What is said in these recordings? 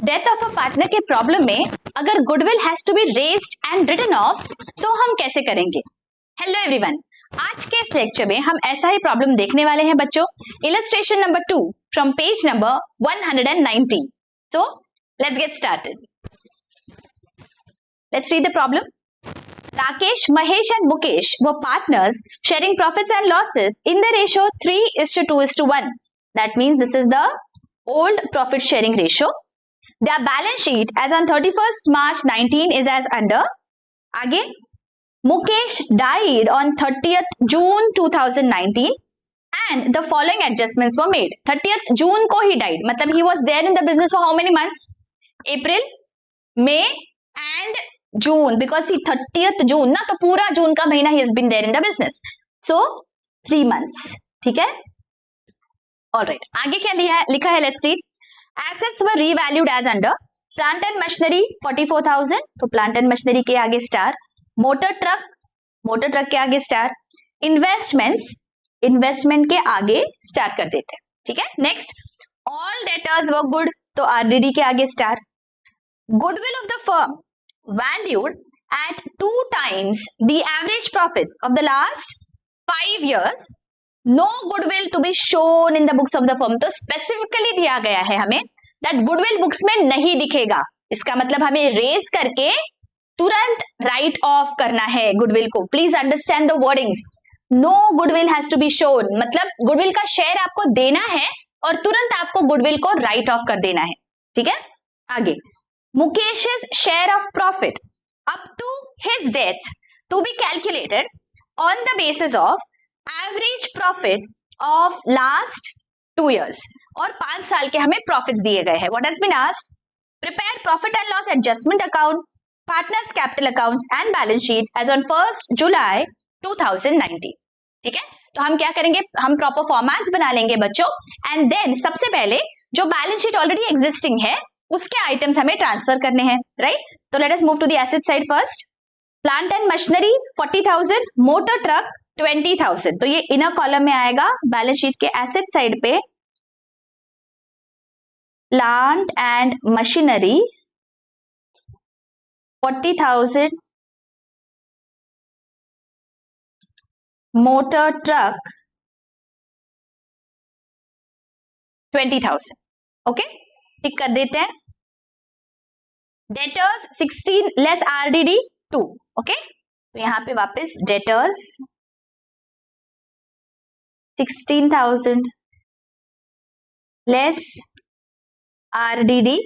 Death of a partner के problem में अगर goodwill has to be raised and written off तो हम कैसे करेंगे? हेलो एवरीवन, आज के इस लेक्चर में हम ऐसा ही प्रॉब्लम देखने वाले हैं बच्चों। Illustration number 2 from page number 190। So let's get started. Let's read the problem. Rakesh, Mahesh and Mukesh were partners sharing profits and losses in the ratio 3:2:1. That means this is the old profit sharing ratio. Their balance sheet as on 31st March 19 is as under. आगे, Mukesh died on 30th June 2019 and the following adjustments were made. 30th June को he died, मतलब he was there in the business for how many months? April, May and June, because 30th जून ना, तो पूरा जून का महीना ही has been there in the business. So 3 months. ठीक है, alright. आगे क्या लिखा है, let's see. Assets were revalued as under. Plant and machinery 44,000, तो प्लांट एंड मशीनरी के आगे स्टार। मोटर ट्रक के आगे स्टार। इन्वेस्टमेंट्स, इन्वेस्टमेंट के आगे स्टार कर देते हैं। ठीक है, next. All debtors were good, तो आरडीडी के आगे star. Goodwill of the firm valued at 2 times the average profits of the last 5 years. No goodwill to be shown in the books of the firm. तो specifically दिया गया है हमें that goodwill books में नहीं दिखेगा। इसका मतलब हमें रेज करके तुरंत राइट ऑफ करना है गुडविल को। Please understand the wordings. No goodwill has to be shown, मतलब गुडविल का शेयर आपको देना है और तुरंत आपको गुडविल को राइट ऑफ कर देना है। ठीक है, आगे। Mukesh's share of profit up to his death to be calculated on the basis of average profit of last 2 years. और 5 साल के हमें प्रॉफिट्स दिए गए हैं। What has been asked? Prepare profit and loss adjustment account, partners capital accounts and balance sheet as on 1st July 2019. ठीक है, तो हम क्या करेंगे, हम प्रॉपर फॉर्मेट्स बना लेंगे बच्चों, एंड देन सबसे पहले जो बैलेंस शीट ऑलरेडी एग्जिस्टिंग है उसके आइटम्स हमें ट्रांसफर करने हैं, राइट? तो let us move to the asset side first. Plant and machinery 40,000, motor truck 20,000, तो ये इनर कॉलम में आएगा। बैलेंस शीट के एसेट साइड पे plant and machinery 40,000, motor truck 20,000। Okay, टिक कर देते हैं। Debtors 16 less RDD 2। ओके, तो यहां पे वापस डेटर्स 16,000 लेस आरडीडी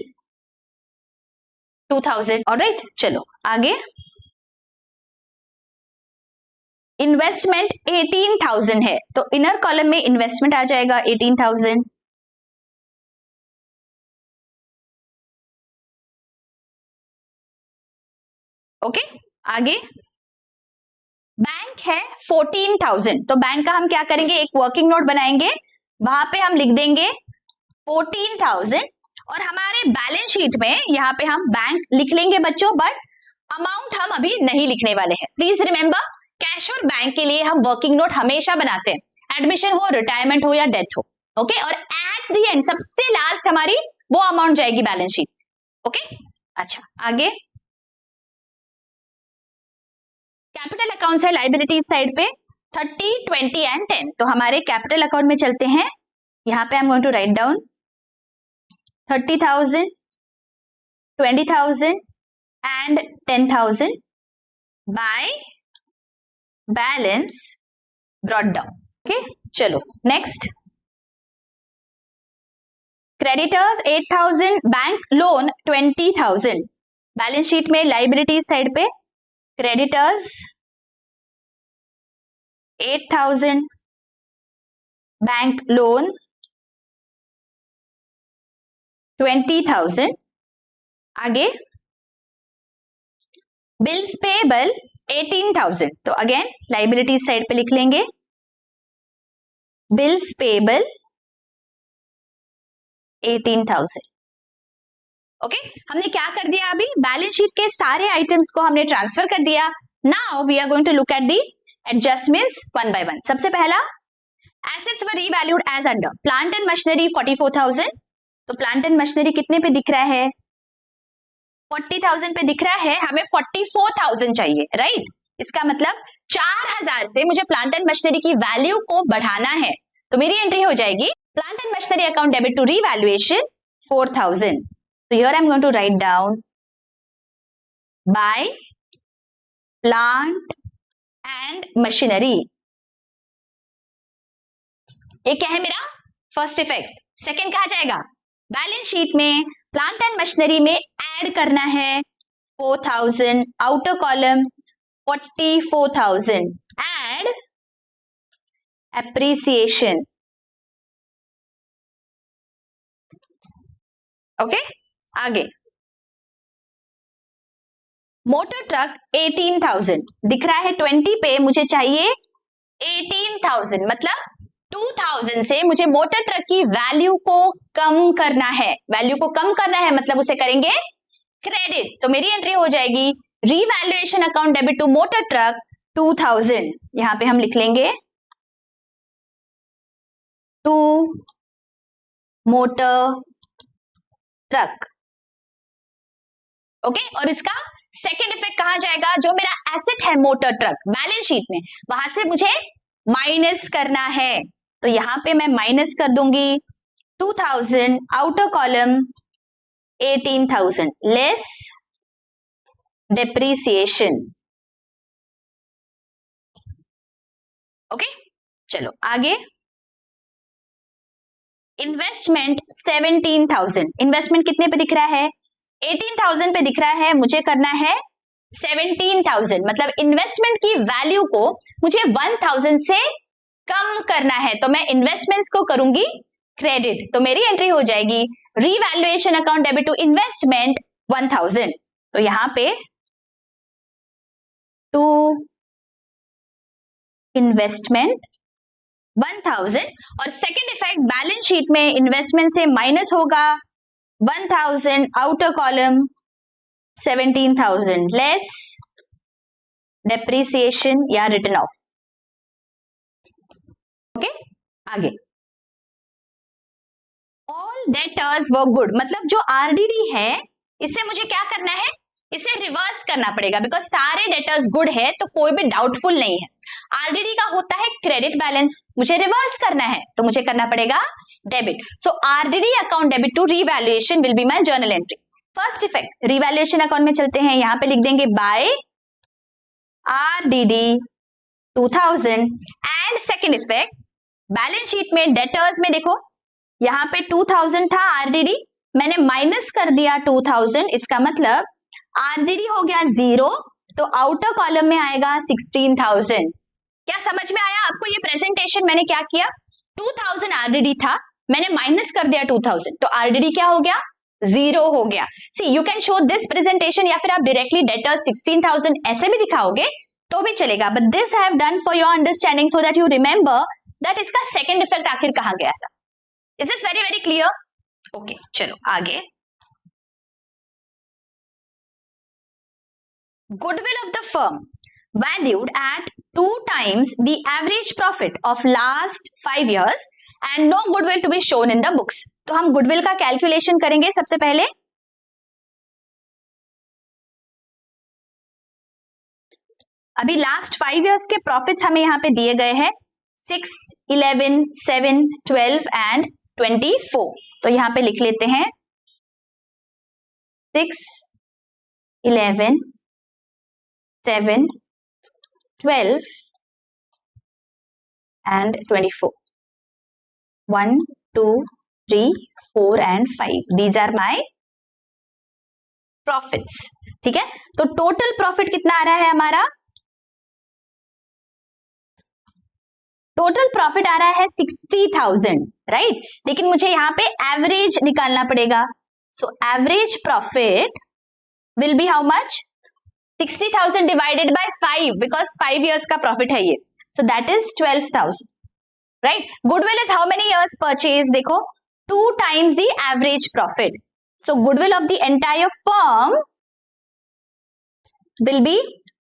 2,000। ऑलराइट, चलो आगे। इन्वेस्टमेंट 18,000 है, तो इनर कॉलम में इन्वेस्टमेंट आ जाएगा 18,000। ओके, आगे। बैंक है 14,000, तो बैंक का हम क्या करेंगे, एक वर्किंग नोट बनाएंगे, वहां पे हम लिख देंगे 14,000 और हमारे बैलेंस शीट में यहाँ पे हम बैंक लिख लेंगे बच्चों, बट अमाउंट हम अभी नहीं लिखने वाले हैं। प्लीज रिमेंबर, कैश और बैंक के लिए हम वर्किंग नोट हमेशा बनाते हैं, एडमिशन हो, रिटायरमेंट हो या डेथ हो। ओके, और एट द एंड सबसे लास्ट हमारी वो अमाउंट जाएगी बैलेंस शीट। ओके, अच्छा आगे। कैपिटल अकाउंट्स है लाइबिलिटीज साइड पे 30, 20 एंड 10, तो हमारे कैपिटल अकाउंट में चलते हैं। यहाँ पे I am going to write down 30,000, 20,000 and 10,000 by balance brought down. Okay, चलो next. Creditors 8,000, bank loan 20,000। Balance sheet में लाइबिलिटीज साइड पे क्रेडिटर्स 8,000, बैंक लोन 20,000। आगे। बिल्स पेएबल 18,000, तो अगेन लाइबिलिटीज साइड पे लिख लेंगे बिल्स पेएबल 18,000। ओके, हमने क्या कर दिया, अभी बैलेंस शीट के सारे आइटम्स को हमने ट्रांसफर कर दिया। Now we are going to look at the adjustments one by one. सबसे पहला, assets were revalued as under. Plant and machinery 44,000, तो प्लांट एंड मशीनरी कितने पे दिख रहा है, 40,000 पे दिख रहा है, हमें 44,000 चाहिए, राइट? इसका मतलब 4,000 से मुझे प्लांट एंड मशीनरी की वैल्यू को बढ़ाना है, तो मेरी एंट्री हो जाएगी plant and machinery account debit to revaluation 4,000. So here I'm going to write down by plant and machinery. ये क्या है मेरा फर्स्ट इफेक्ट. सेकंड कहा जाएगा बैलेंस शीट में प्लांट एंड मशीनरी में ऐड करना है 4,000, outer column 44,000 and appreciation. Okay, आगे मोटर ट्रक 18,000 दिख रहा है 20 पे, मुझे चाहिए 18,000, मतलब 2,000 से मुझे मोटर ट्रक की वैल्यू को कम करना है. वैल्यू को कम करना है मतलब उसे करेंगे क्रेडिट, तो मेरी एंट्री हो जाएगी revaluation account debit to motor truck 2,000. यहां पे हम लिख लेंगे टू मोटर ट्रक. ओके, और इसका सेकेंड इफेक्ट कहा जाएगा, जो मेरा एसेट है मोटर ट्रक बैलेंस शीट में, वहां से मुझे माइनस करना है, तो यहां पे मैं माइनस कर दूंगी 2,000, outer column 18,000 less depreciation. Okay, चलो आगे. इन्वेस्टमेंट 17,000. इन्वेस्टमेंट कितने पे दिख रहा है? 18,000 पे दिख रहा है, मुझे करना है 17,000, मतलब इन्वेस्टमेंट की वैल्यू को मुझे 1,000 से कम करना है, तो मैं इन्वेस्टमेंट्स को करूंगी क्रेडिट, तो मेरी एंट्री हो जाएगी revaluation account debit to investment 1,000. तो यहां पे टू इन्वेस्टमेंट 1,000 और सेकेंड इफेक्ट बैलेंस शीट में इन्वेस्टमेंट से माइनस होगा 1,000, आउटर कॉलम 17,000 लेस डेप्रीसिएशन या रिटर्न ऑफ. ओके, आगे ऑल डेटर्स वर गुड, मतलब जो आरडीडी है इसे मुझे क्या करना है, इसे रिवर्स करना पड़ेगा, बिकॉज सारे डेटर्स गुड है तो कोई भी डाउटफुल नहीं है. आरडीडी का होता है क्रेडिट बैलेंस, मुझे रिवर्स करना है तो मुझे करना पड़ेगा debit. So RDD account debit to revaluation will be my journal entry. First effect revaluation account में चलते हैं, यहां पे लिख देंगे by RDD 2,000 and second effect balance sheet में डेटर्स में देखो यहां पे 2,000 था आरडीडी, मैंने माइनस कर दिया 2,000, इसका मतलब आरडीडी हो गया 0, तो आउटर कॉलम में आएगा 16,000. क्या समझ में आया आपको ये प्रेजेंटेशन? मैंने क्या किया, 2,000 आरडीडी था, मैंने माइनस कर दिया 2,000, तो आरडीडी क्या हो गया, 0 हो गया. See you can show this presentation, या फिर आप डायरेक्टली डेटर्स 16,000 ऐसे भी दिखाओगे तो भी चलेगा, but this I have done for your understanding so that you remember that इसका सेकेंड इफेक्ट आखिर कहां गया था. Is this very very clear? Okay, चलो आगे. Goodwill of the firm valued at 2 times the average profit of last 5 years and no goodwill to be shown in the books. तो हम goodwill का calculation करेंगे सबसे पहले. अभी लास्ट 5 years के प्रॉफिट्स हमें यहाँ पे दिए गए हैं 6, 11, 7, 12 एंड 24. तो यहाँ पे लिख लेते हैं 6, 11, 7, 12 and 24. 1, 2, 3, 4 and 5. These are my profits. ठीक है, तो टोटल प्रॉफिट कितना आ रहा है हमारा? टोटल प्रॉफिट आ रहा है 60,000, राइट? लेकिन मुझे यहाँ पे एवरेज निकालना पड़ेगा. So average profit will be how much? 60,000 divided by 5 because 5 years का profit है ये, so that is 12,000, right? Goodwill is how many years purchase? देखो 2 times the average profit, so goodwill of the entire firm will be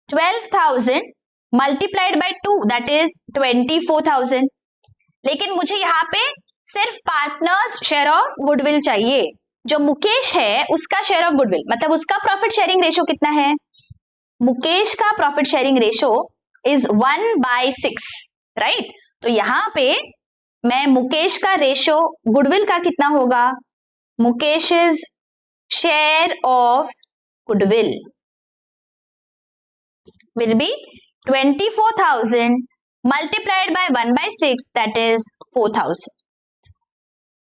12,000 multiplied by 2, that is 24,000. लेकिन मुझे यहाँ पे सिर्फ partners share of goodwill चाहिए, जो मुकेश है उसका शेयर ऑफ गुडविल, मतलब उसका प्रॉफिट शेयरिंग रेशो कितना है? मुकेश का profit sharing ratio is 1/6, right? तो यहां पे मैं मुकेश का रेशो गुडविल का कितना होगा? Mukesh is share of goodwill will be 24,000 multiplied by 1/6, that is 4,000.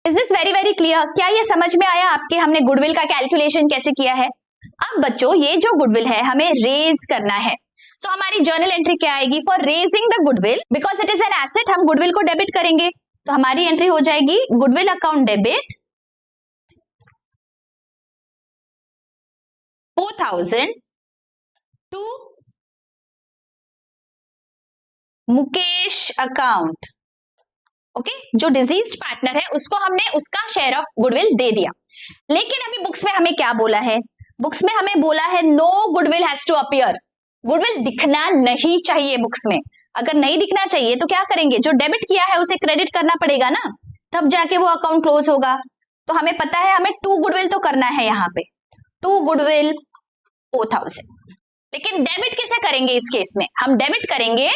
Is this very very clear? क्या ये समझ में आया आपके हमने गुडविल का कैलकुलेशन कैसे किया है? अब बच्चों ये जो गुडविल है हमें रेज करना है, तो हमारी जर्नल एंट्री क्या आएगी? For raising the goodwill, because it is an asset, हम गुडविल को डेबिट करेंगे, तो हमारी एंट्री हो जाएगी goodwill account debit 4,000 to Mukesh account. Okay, जो डिजीज पार्टनर है उसको हमने उसका शेयर ऑफ गुडविल दे दिया। लेकिन अभी बुक्स में हमें क्या बोला है? बुक्स में हमें बोला है no goodwill has to appear, goodwill दिखना नहीं चाहिए बुक्स में। अगर नहीं दिखना चाहिए तो क्या करेंगे? जो डेबिट किया है उसे क्रेडिट करना पड़ेगा ना, तब जाके वो अकाउंट क्लोज होगा। तो हमें पता है हमें 2 गुडविल तो करना है, यहाँ पे 2 गुडविल 4,000। लेकिन डेबिट किसे करेंगे? इस केस में हम डेबिट करेंगे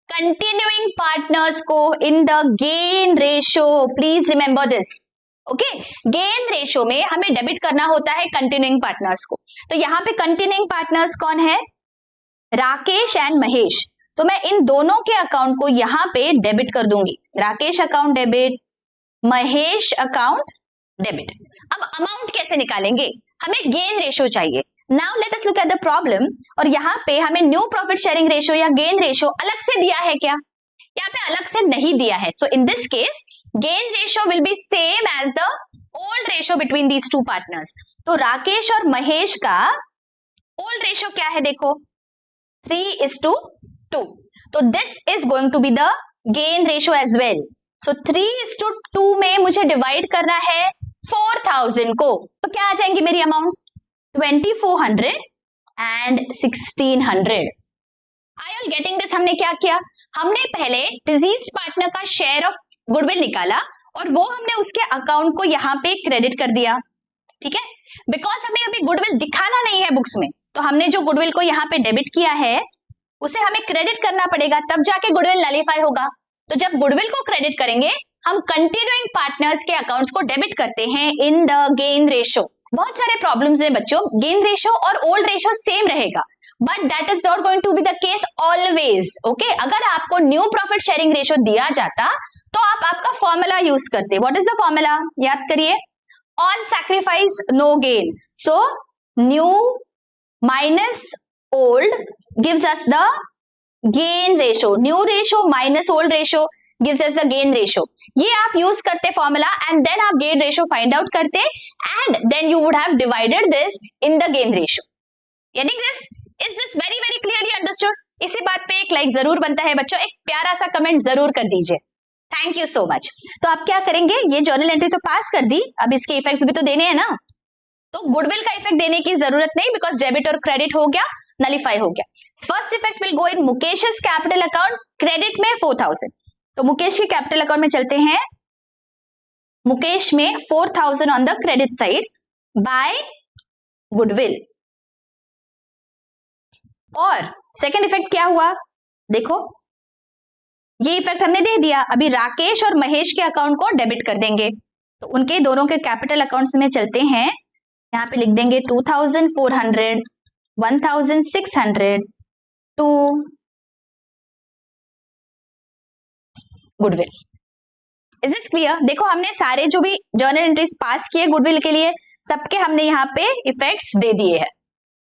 कंटिन्यूइंग पार्टनर्स को इन the gain ratio. Please remember this, okay? Gain ratio में हमें डेबिट करना होता है कंटिन्यूइंग पार्टनर्स को। तो यहाँ पे कंटिन्यूइंग पार्टनर्स कौन है? राकेश एंड महेश। तो मैं इन दोनों के अकाउंट को यहाँ पे डेबिट कर दूंगी, Rakesh account debit, Mahesh account debit. अब अमाउंट कैसे निकालेंगे? हमें गेन रेशो चाहिए। Now let us look at the problem, और यहाँ पे हमें न्यू प्रॉफिट शेयरिंग रेशो या गेन रेशो अलग से दिया है क्या? यहाँ पे अलग से नहीं दिया है। So in this case gain ratio will be same as the old ratio between these two partners. तो राकेश और महेश का ओल्ड रेशो क्या है? देखो 3:2। तो this is going to be the gain ratio as well. So 3:2 में मुझे डिवाइड करना है 4,000 को, तो क्या आ जाएंगी मेरी amounts? 2,400 and 1,600। Are you getting this? हमने क्या किया? हमने पहले डिजीज पार्टनर का शेयर ऑफ गुडविल निकाला और वो हमने उसके अकाउंट को यहाँ पे क्रेडिट कर दिया, ठीक है? बिकॉज हमें अभी गुडविल दिखाना नहीं है बुक्स में, तो हमने जो गुडविल को यहाँ पे डेबिट किया है उसे हमें क्रेडिट करना पड़ेगा, तब जाके गुडविल नलीफाई होगा। तो जब गुडविल को क्रेडिट करेंगे हम कंटिन्यूइंग पार्टनर्स के अकाउंट्स को डेबिट करते हैं इन द गेन रेशो। बहुत सारे प्रॉब्लम्स में बच्चों गेन रेशो और ओल्ड रेशो सेम रहेगा, but that is not going to be the case always, okay? अगर आपको न्यू प्रॉफिट शेयरिंग रेशो दिया जाता तो आप आपका फॉर्मूला यूज करते। What is the formula? याद करिए, on sacrifice no gain. So new minus old gives us the gain ratio, new ratio minus old ratio gives us the gain ratio। ये आप यूज करते फॉर्मूला एंड देन आप gain ratio find out करते and then you would have divided this in the gain ratio. Getting this? Is this very very clearly understood? इसी बात पे एक like जरूर बनता है बच्चों, एक प्यारा सा कमेंट जरूर कर दीजिए। Thank you so much. तो आप क्या करेंगे? ये जर्नल एंट्री तो पास कर दी, अब इसके इफेक्ट्स भी तो देने हैं ना। तो गुडविल का इफेक्ट देने की जरूरत नहीं, बिकॉज डेबिट और क्रेडिट हो गया, नलीफाई हो गया। First effect will go in Mukesh's capital account, credit में 4,000। तो मुकेश के कैपिटल अकाउंट में चलते हैं, मुकेश में 4,000 on the credit side by goodwill. और सेकेंड इफेक्ट क्या हुआ? देखो ये इफेक्ट हमने दे दिया, अभी राकेश और महेश के अकाउंट को डेबिट कर देंगे। तो उनके दोनों के कैपिटल अकाउंट्स में चलते हैं, यहाँ पे लिख देंगे 2,400, 1,600 टू गुडविल। Is this clear? देखो हमने सारे जो भी जर्नल एंट्रीज पास किए गुडविल के लिए, सबके हमने यहाँ पे इफेक्ट्स दे दिए हैं।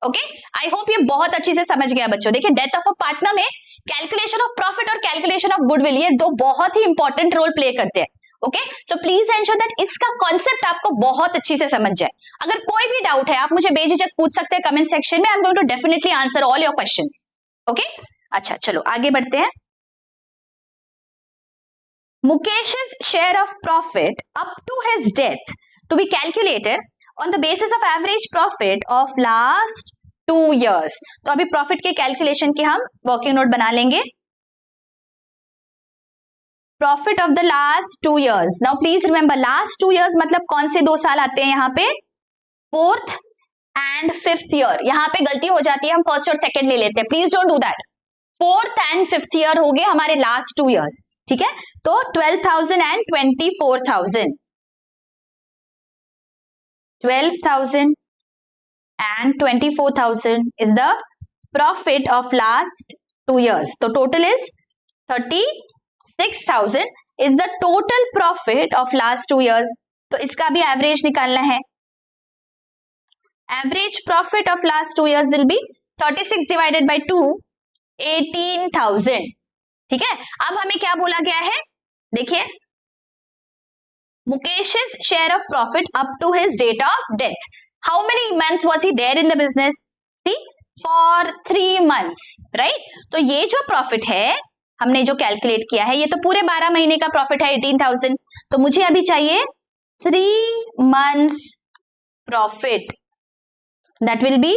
ओके, आई होप ये बहुत अच्छे से समझ गया बच्चों। देखिए डेथ ऑफ अ पार्टनर में कैलकुलेशन ऑफ प्रॉफिट और कैलकुलेशन ऑफ गुडविल, ये दो बहुत ही इंपॉर्टेंट रोल प्ले करते हैं। Okay, so please ensure that इसका कॉन्सेप्ट आपको बहुत अच्छी से समझ जाए। अगर कोई भी डाउट है आप मुझे बेझिझक पूछ सकते हैं कमेंट सेक्शन में, I am going to definitely answer all your questions. Okay, अच्छा चलो आगे बढ़ते हैं। Mukesh's share of profit up to his death to be calculated on the basis of average profit of last 2 years। तो अभी profit के calculation के हम वर्किंग नोट बना लेंगे। Profit of the last 2 years. Now please remember last 2 years मतलब कौन से 2 साल आते हैं यहाँ पे? 4th and 5th year. यहाँ पे गलती हो जाती है, हम फर्स्ट और सेकंड ले लेते हैं. Please don't do that. 4th and 5th year हो गए हमारे लास्ट 2 years. ठीक है, तो 12,000 and 24,000. 12,000 and 24,000 is the profit of last 2 years. So total is 36,000 is the total profit of last 2 years. तो इसका भी एवरेज निकालना है. Average profit of last 2 years will be 36 divided by 2, 18,000. ठीक है, अब हमें क्या बोला गया है? देखिए, Mukesh's share of profit up to his date of death. How many months was he there in the business? See, for 3 months, right? तो ये जो प्रॉफिट है हमने जो कैलकुलेट किया है, ये तो पूरे 12 महीने का प्रॉफिट है 18,000. तो मुझे अभी चाहिए 3 months profit. That will be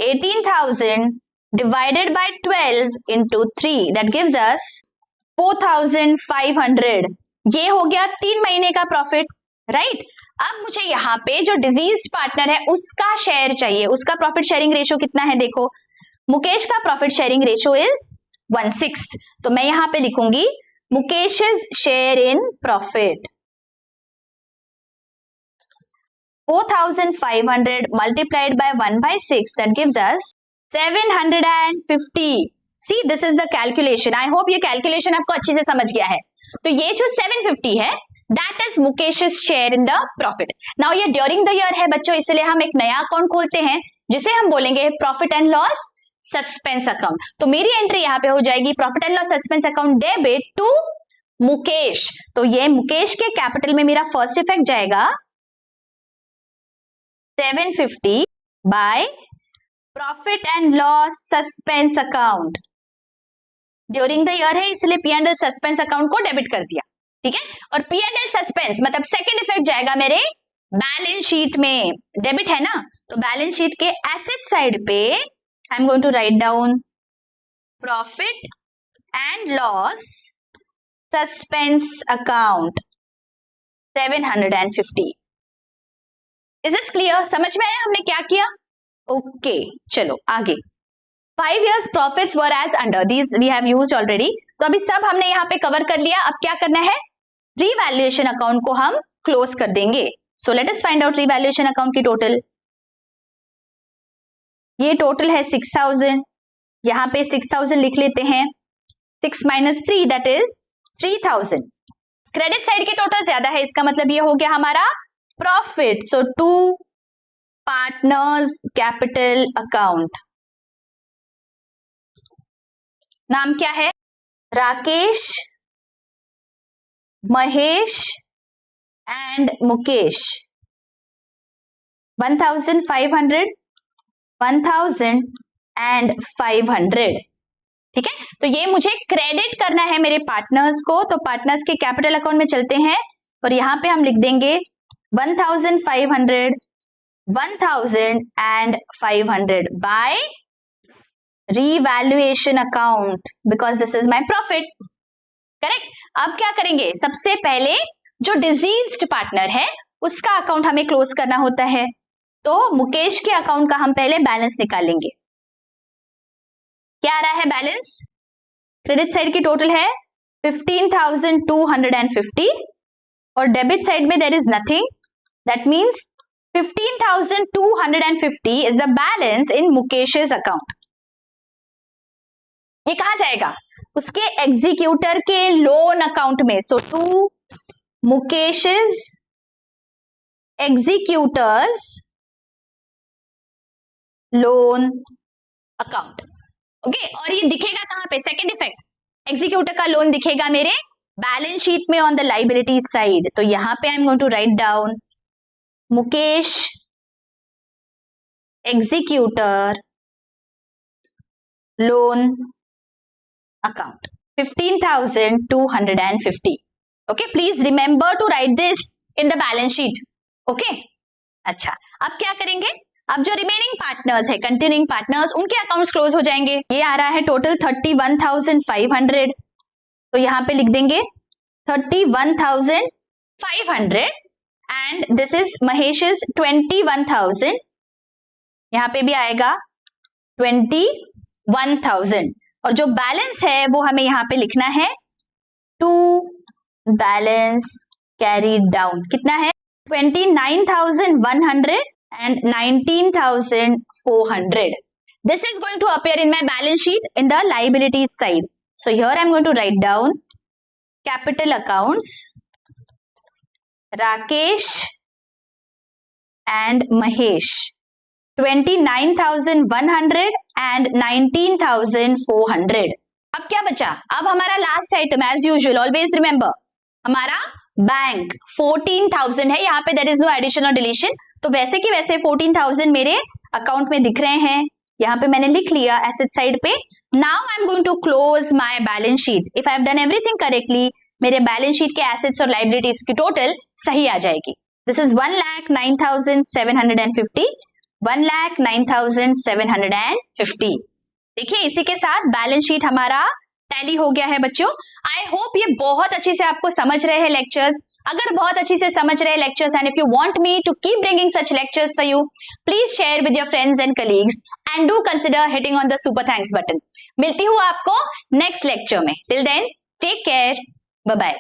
18,000 divided by 12 into 3. That gives us 4,500. ये हो गया 3 महीने का प्रॉफिट, राइट? अब मुझे यहाँ पे जो डिजीज्ड पार्टनर है उसका शेयर चाहिए. उसका प्रॉफिट शेयरिंग रेशियो कितना है? देखो, मुकेश का प्रॉफिट शेयरिंग रेशियो इज 1/6. तो मैं यहाँ पे लिखूंगी Mukesh's share in profit. 4,500 multiplied by 1/6, that gives us 750. See, this is the calculation. I hope ये calculation आपको अच्छे से समझ गया है. तो ये जो 750 है, that is Mukesh's share in the profit. Now ये during the year है बच्चों, इसलिए हम एक नया अकाउंट खोलते हैं जिसे हम बोलेंगे profit and loss suspense account. तो मेरी एंट्री यहाँ पे हो जाएगी profit and loss suspense account debit to Mukesh. तो ये मुकेश के कैपिटल में मेरा फर्स्ट इफेक्ट जाएगा 750 by profit and loss suspense account. During the year है इसलिए P and L suspense account को डेबिट कर दिया. ठीक है, और पी एंड एल सस्पेंस मतलब सेकेंड इफेक्ट जाएगा मेरे बैलेंस शीट में. डेबिट है ना, तो बैलेंस शीट के एसेट साइड पे I am going to write down profit and loss suspense account 750. Is this clear? समझ में आया हमने क्या किया? ओके, चलो आगे. 5 years profits were as under. These we have used already. तो अभी सब हमने यहाँ पे कवर कर लिया. अब क्या करना है? रीवैल्यूएशन अकाउंट को हम क्लोज कर देंगे. So let us find out revaluation account की टोटल. ये टोटल है 6,000. यहाँ पे 6,000 लिख लेते हैं. 6 minus 3 that is 3,000. Credit side की टोटल ज्यादा है, इसका मतलब ये हो गया हमारा profit. So to partners capital account. नाम क्या है? राकेश, महेश एंड मुकेश. 1,500, 1,000 एंड 500. ठीक है, तो ये मुझे क्रेडिट करना है मेरे पार्टनर्स को. तो पार्टनर्स के कैपिटल अकाउंट में चलते हैं और यहां पे हम लिख देंगे 1,500, 1,000 and 500 by revaluation account because this is my profit. Correct. अब क्या करेंगे? सबसे पहले जो डिजीज्ड पार्टनर है उसका अकाउंट हमें क्लोज करना होता है. तो मुकेश के अकाउंट का हम पहले बैलेंस निकालेंगे. क्या आ रहा है बैलेंस? क्रेडिट साइड की टोटल है 15,250 और डेबिट साइड में there is nothing. That means 15,250 is the balance in Mukesh's account. ये कहा जाएगा? उसके एग्जीक्यूटर के लोन अकाउंट में. So to Mukesh's executors loan account. Okay, और ये दिखेगा कहां पे? सेकेंड इफेक्ट, एग्जीक्यूटर का लोन दिखेगा मेरे बैलेंस शीट में ऑन द लाइबिलिटी साइड. तो यहां पे I am going to write down Mukesh executor loan account 15,250. okay, please remember to write this in the balance sheet. okay, अच्छा, अब क्या करेंगे? अब जो रिमेनिंग पार्टनर्स है, कंटिन्यूइंग पार्टनर्स, उनके अकाउंट्स क्लोज हो जाएंगे. ये आ रहा है टोटल 31,500. तो यहाँ पे लिख देंगे 31,500 and this is Mahesh's 21,000. यहाँ पे भी आएगा 21,000 और जो बैलेंस है वो हमें यहाँ पे लिखना है टू बैलेंस कैरी डाउन. कितना है? 29,100 and 19,400. This is going to appear in my balance sheet in the liabilities side. So here I am going to write down capital accounts, Rakesh and Mahesh, 29,100 and 19,400. अब क्या बचा? अब हमारा last item as usual, always remember, हमारा bank 14,000 है. यहाँ पे there is no addition और डिलीशन, तो वैसे की वैसे 14,000 मेरे अकाउंट में दिख रहे हैं. यहाँ पे मैंने लिख लिया एसेट साइड पे. Now I am going to close my balance sheet. If I have done everything correctly, मेरे बैलेंस शीट के एसेट्स और लाइबिलिटीज की टोटल सही आ जाएगी. This is 1,09,750, 1,09,750. देखिए इसी के साथ बैलेंस शीट हमारा टैली हो गया है बच्चों. आई होप ये बहुत अच्छे से आपको समझ रहे हैं लेक्चर्स. अगर बहुत अच्छे से समझ रहे lectures and if you want me to keep bringing such lectures for you, please share with your friends and colleagues and do consider hitting on the super thanks button. मिलती हूँ आपको नेक्स्ट लेक्चर में. Till then take care, bye bye.